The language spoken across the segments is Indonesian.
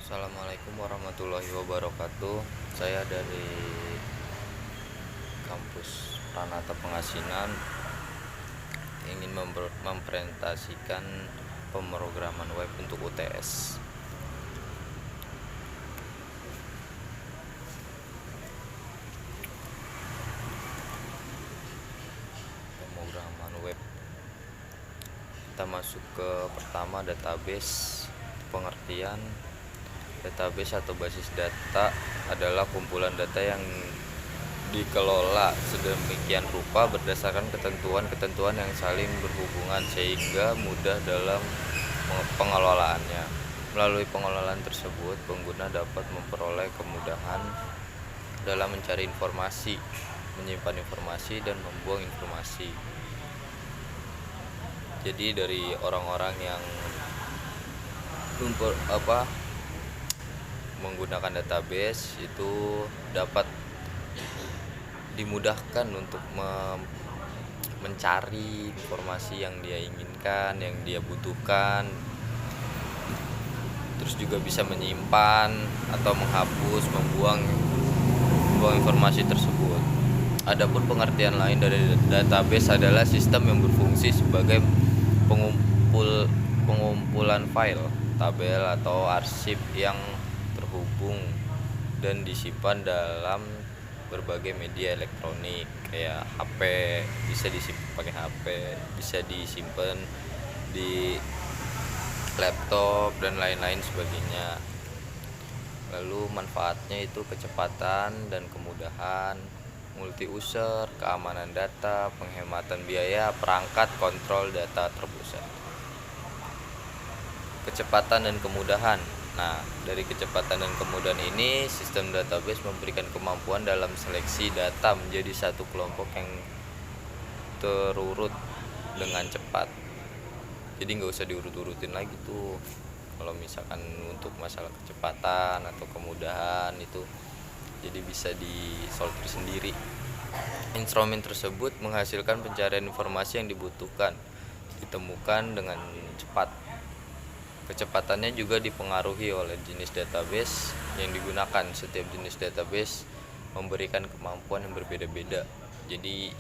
Assalamualaikum warahmatullahi wabarakatuh. Saya dari kampus Pranata Pengasinan ingin mempresentasikan pemrograman web untuk UTS. Pemrograman web. Kita masuk ke pertama, database. Pengertian database atau basis data adalah kumpulan data yang dikelola sedemikian rupa berdasarkan ketentuan-ketentuan yang saling berhubungan sehingga mudah dalam pengelolaannya. Melalui pengelolaan tersebut, pengguna dapat memperoleh kemudahan dalam mencari informasi, menyimpan informasi, dan membuang informasi. Jadi dari orang-orang yang menggunakan database itu dapat dimudahkan untuk mencari informasi yang dia inginkan, yang dia butuhkan, terus juga bisa menyimpan atau menghapus, membuang informasi tersebut. Adapun pengertian lain dari database adalah sistem yang berfungsi sebagai pengumpulan file, tabel atau arsip yang terhubung dan disimpan dalam berbagai media elektronik kayak HP, bisa disimpan pakai HP, bisa disimpan di laptop dan lain-lain sebagainya. Lalu manfaatnya itu kecepatan dan kemudahan, multi user, keamanan data, penghematan biaya, perangkat kontrol data terpusat. Kecepatan dan kemudahan. Nah, dari kecepatan dan kemudahan ini, sistem database memberikan kemampuan dalam seleksi data menjadi satu kelompok yang terurut dengan cepat. Jadi nggak usah diurut-urutin lagi tuh. Kalau misalkan untuk masalah kecepatan atau kemudahan itu, jadi bisa disortir sendiri. Instrumen tersebut menghasilkan pencarian informasi yang dibutuhkan, ditemukan dengan cepat. Kecepatannya juga dipengaruhi oleh jenis database yang digunakan. Setiap jenis database memberikan kemampuan yang berbeda-beda. Jadi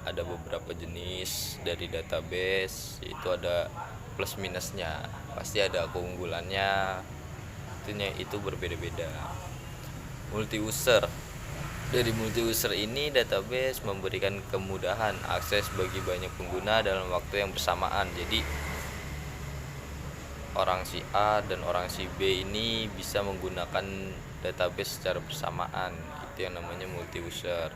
ada beberapa jenis dari database, itu ada plus minusnya, pasti ada keunggulannya. Itu berbeda-beda. Multi user. Dari multi user ini, database memberikan kemudahan akses bagi banyak pengguna dalam waktu yang bersamaan. Jadi orang si A dan orang si B ini bisa menggunakan database secara bersamaan. Itu yang namanya multi user.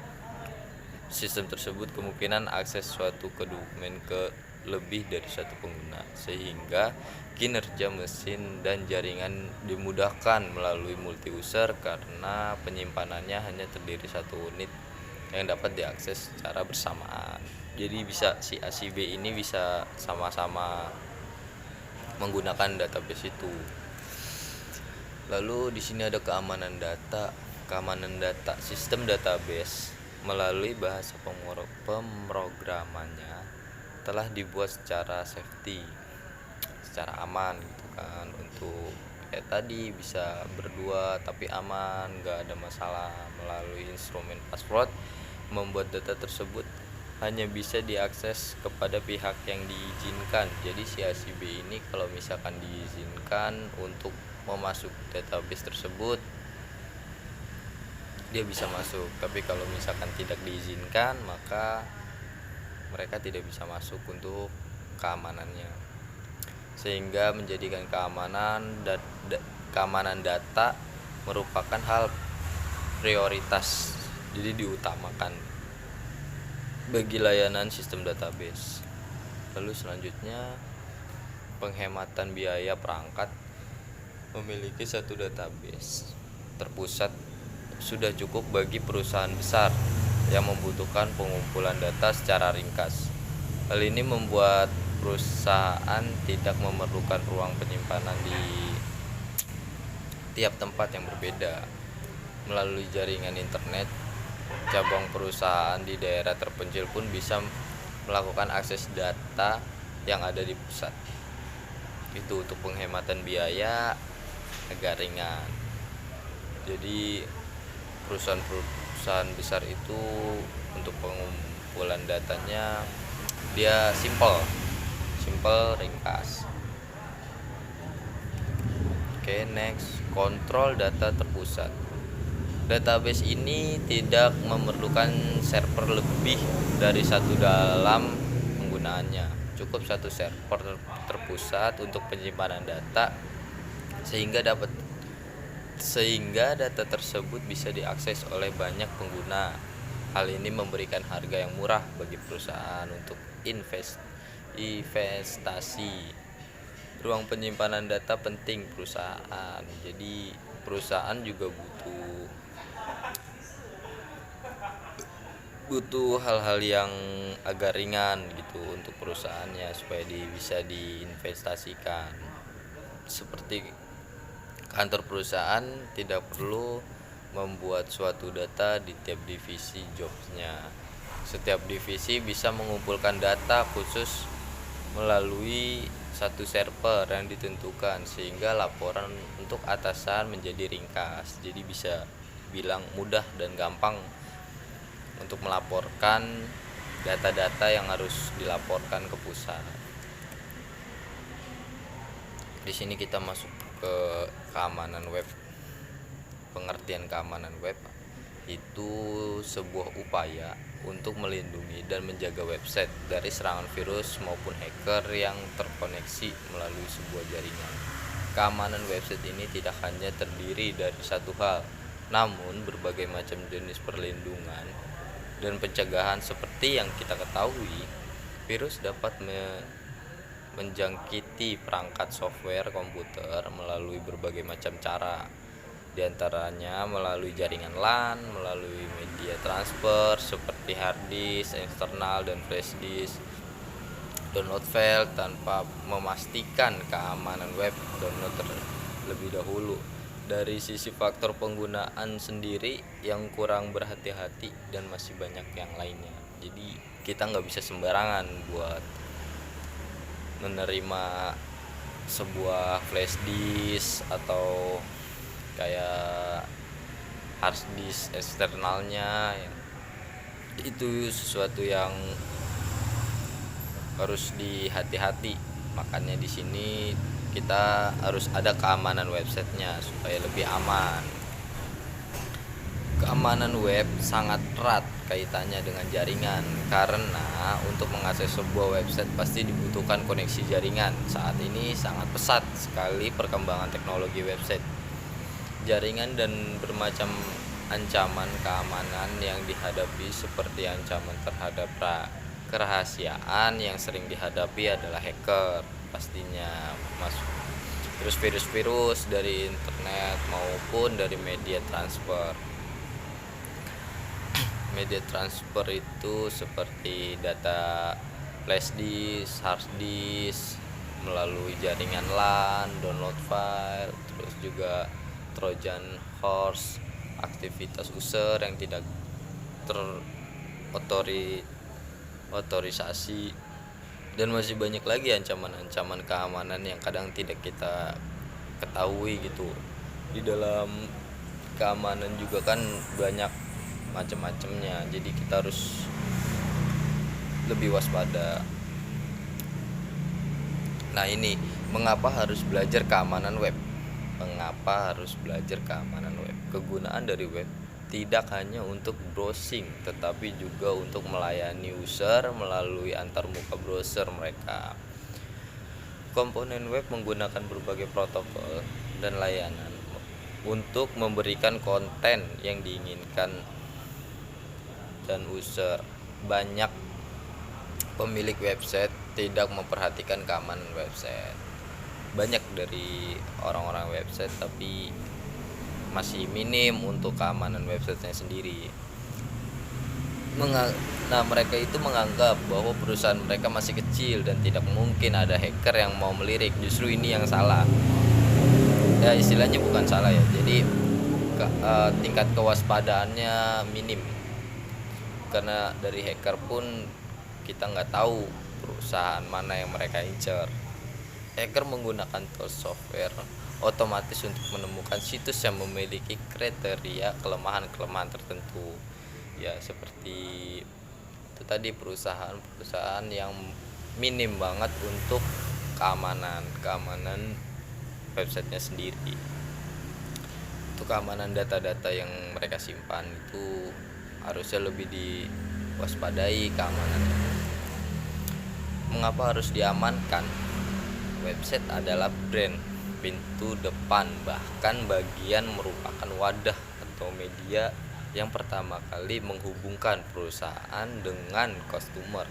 Sistem tersebut kemungkinan akses suatu dokumen ke lebih dari satu pengguna, sehingga kinerja mesin dan jaringan dimudahkan melalui multi user karena penyimpanannya hanya terdiri satu unit yang dapat diakses secara bersamaan. Jadi bisa si A si B ini bisa sama-sama menggunakan database itu. Lalu di sini ada keamanan data. Keamanan data, sistem database melalui bahasa pemrogramannya telah dibuat secara safety, secara aman gitu kan, untuk tadi bisa berdua tapi aman, nggak ada masalah. Melalui instrumen password membuat data tersebut hanya bisa diakses kepada pihak yang diizinkan. Jadi si A si B ini kalau misalkan diizinkan untuk memasuk database tersebut, dia bisa masuk. Tapi kalau misalkan tidak diizinkan, maka mereka tidak bisa masuk untuk keamanannya. Sehingga menjadikan keamanan data merupakan hal prioritas. Jadi diutamakan bagi layanan sistem database. Lalu selanjutnya, penghematan biaya perangkat. Memiliki satu database terpusat sudah cukup bagi perusahaan besar yang membutuhkan pengumpulan data secara ringkas. Hal ini membuat perusahaan tidak memerlukan ruang penyimpanan di tiap tempat yang berbeda. Melalui jaringan internet, cabang perusahaan di daerah terpencil pun bisa melakukan akses data yang ada di pusat. Itu untuk penghematan biaya agak ringan. Jadi perusahaan besar itu untuk pengumpulan datanya dia simple, ringkas. Oke, next, kontrol data terpusat. Database ini tidak memerlukan server lebih dari satu dalam penggunaannya. Cukup satu server terpusat untuk penyimpanan data sehingga data tersebut bisa diakses oleh banyak pengguna. Hal ini memberikan harga yang murah bagi perusahaan untuk investasi. Ruang penyimpanan data penting perusahaan. Jadi perusahaan juga butuh hal-hal yang agak ringan gitu untuk perusahaannya supaya bisa diinvestasikan. Seperti kantor perusahaan tidak perlu membuat suatu data di tiap divisi jobsnya. Setiap divisi bisa mengumpulkan data khusus melalui satu server yang ditentukan, sehingga laporan untuk atasan menjadi ringkas. Jadi bisa bilang mudah dan gampang untuk melaporkan data-data yang harus dilaporkan ke pusat. Di sini kita masuk ke keamanan web. Pengertian keamanan web itu sebuah upaya untuk melindungi dan menjaga website dari serangan virus maupun hacker yang terkoneksi melalui sebuah jaringan. Keamanan website ini tidak hanya terdiri dari satu hal, namun berbagai macam jenis perlindungan dan pencegahan. Seperti yang kita ketahui, virus dapat menjangkiti perangkat software komputer melalui berbagai macam cara, di antaranya melalui jaringan LAN, melalui media transfer seperti hard disk eksternal dan flash disk, download file tanpa memastikan keamanan web download terlebih dahulu. Dari sisi faktor penggunaan sendiri yang kurang berhati-hati dan masih banyak yang lainnya. Jadi kita nggak bisa sembarangan buat menerima sebuah flash disk atau kayak hard disk eksternalnya. Itu sesuatu yang harus dihati-hati. Makanya di sini kita harus ada keamanan websitenya supaya lebih aman. Keamanan web sangat erat kaitannya dengan jaringan, karena untuk mengakses sebuah website pasti dibutuhkan koneksi jaringan. Saat ini sangat pesat sekali perkembangan teknologi website, jaringan, dan bermacam ancaman keamanan yang dihadapi, seperti ancaman terhadap kerahasiaan yang sering dihadapi adalah hacker pastinya, terus virus-virus dari internet maupun dari media transfer. Media transfer itu seperti data flash disk, hard disk, melalui jaringan LAN, download file, terus juga Trojan horse, aktivitas user yang tidak terotorisasi, dan masih banyak lagi ancaman-ancaman keamanan yang kadang tidak kita ketahui gitu. Di dalam keamanan juga kan banyak macam-macamnya, jadi kita harus lebih waspada. Nah, ini mengapa harus belajar keamanan web? Kegunaan dari web tidak hanya untuk browsing, tetapi juga untuk melayani user melalui antarmuka browser mereka. Komponen web menggunakan berbagai protokol dan layanan untuk memberikan konten yang diinginkan dan user. Banyak pemilik website tidak memperhatikan keamanan website. Banyak dari orang-orang website tapi masih minim untuk keamanan websitenya sendiri. Nah, mereka itu menganggap bahwa perusahaan mereka masih kecil dan tidak mungkin ada hacker yang mau melirik. Justru ini yang salah. Ya, istilahnya bukan salah ya. Jadi tingkat kewaspadaannya minim. Karena dari hacker pun kita nggak tahu perusahaan mana yang mereka incer. Hacker menggunakan tools software otomatis untuk menemukan situs yang memiliki kriteria kelemahan-kelemahan tertentu. Ya seperti itu tadi, perusahaan-perusahaan yang minim banget untuk keamanan websitenya sendiri. Untuk keamanan data-data yang mereka simpan itu harusnya lebih diwaspadai keamanannya. Mengapa harus diamankan? Website adalah brand, pintu depan, bahkan bagian merupakan wadah atau media yang pertama kali menghubungkan perusahaan dengan customer.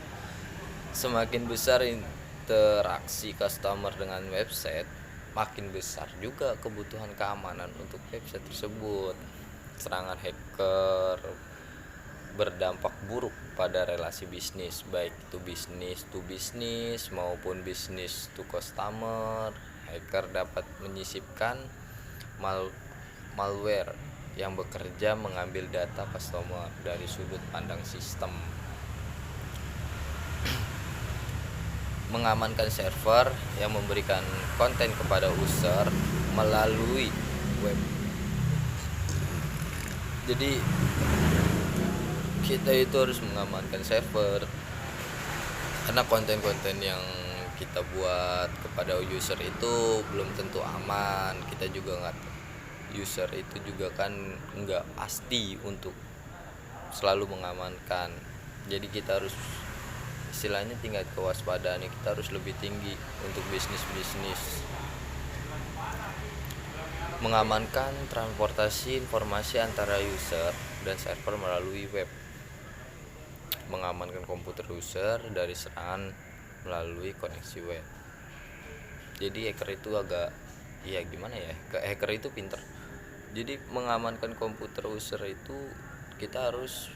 Semakin besar interaksi customer dengan website, makin besar juga kebutuhan keamanan untuk website tersebut. Serangan hacker berdampak buruk pada relasi bisnis, baik itu bisnis to bisnis maupun bisnis to customer. Hacker dapat menyisipkan malware yang bekerja mengambil data customer dari sudut pandang sistem. Mengamankan server yang memberikan konten kepada user melalui web. Jadi kita itu harus mengamankan server, karena konten-konten yang kita buat kepada user itu belum tentu aman. Kita juga user itu juga kan nggak pasti untuk selalu mengamankan. Jadi kita harus istilahnya tingkat kewaspadaan kita harus lebih tinggi untuk bisnis-bisnis. Mengamankan transportasi informasi antara user dan server melalui web. Mengamankan komputer user dari serangan melalui koneksi web. Jadi hacker itu agak gimana ya? Hacker itu pinter. Jadi mengamankan komputer user itu kita harus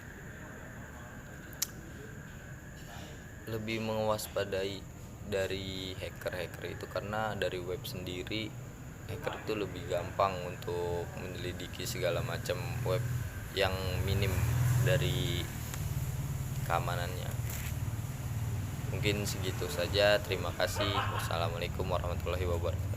lebih mewaspadai dari hacker itu, karena dari web sendiri hacker itu lebih gampang untuk menyelidiki segala macam web yang minim dari keamanannya. Mungkin segitu saja. Terima kasih. Wassalamualaikum warahmatullahi wabarakatuh.